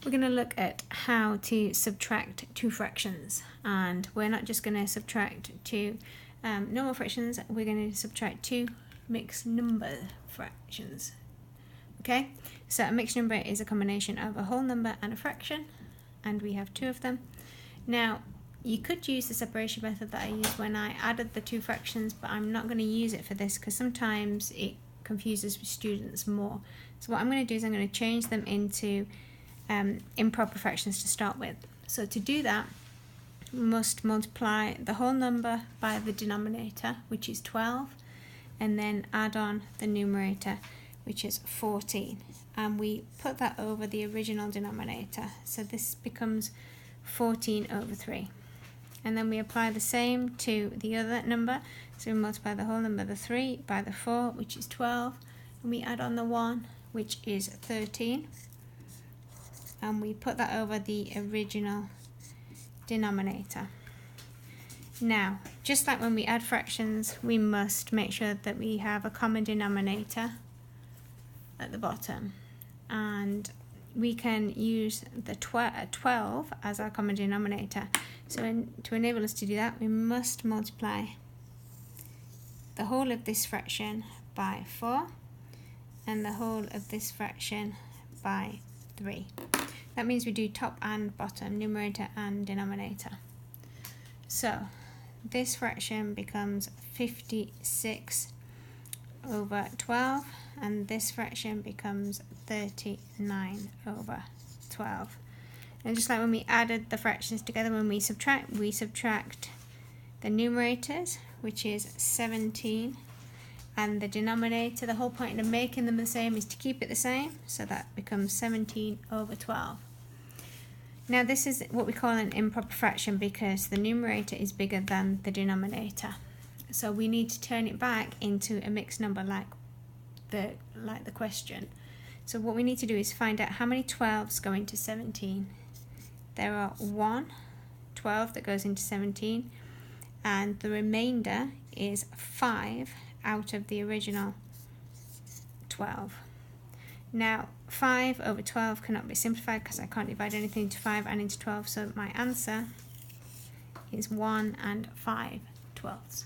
we're going to look at how to subtract two fractions, and we're not just going to subtract two normal fractions, we're going to subtract two mixed number fractions. Okay, so a mixed number is a combination of a whole number and a fraction, and we have two of them. Now, you could use the separation method that I used when I added the two fractions, but I'm not going to use it for this because sometimes it confuses students more. So what I'm going to do is I'm going to change them into improper fractions to start with. So to do that, we must multiply the whole number by the denominator, which is 12, and then add on the numerator, which is 14, and we put that over the original denominator, so this becomes 14 over 3. And then we apply the same to the other number, so we multiply the whole number, the 3, by the 4, which is 12, and we add on the 1, which is 13, and we put that over the original denominator. Now, just like when we add fractions, we must make sure that we have a common denominator at the bottom, and we can use the 12 as our common denominator. So to enable us to do that, we must multiply the whole of this fraction by 4 and the whole of this fraction by 3. That means we do top and bottom, numerator and denominator. So this fraction becomes 56 over 12, and this fraction becomes 39 over 12. And just like when we added the fractions together, when we subtract the numerators, which is 17, and the denominator. The whole point of making them the same is to keep it the same, so that becomes 17 over 12. Now this is what we call an improper fraction because the numerator is bigger than the denominator. So we need to turn it back into a mixed number like the question. So what we need to do is find out how many 12s go into 17. There are 1 12 that goes into 17, and the remainder is 5 out of the original 12. Now 5 over 12 cannot be simplified because I can't divide anything into 5 and into 12, so my answer is 1 and 5/12.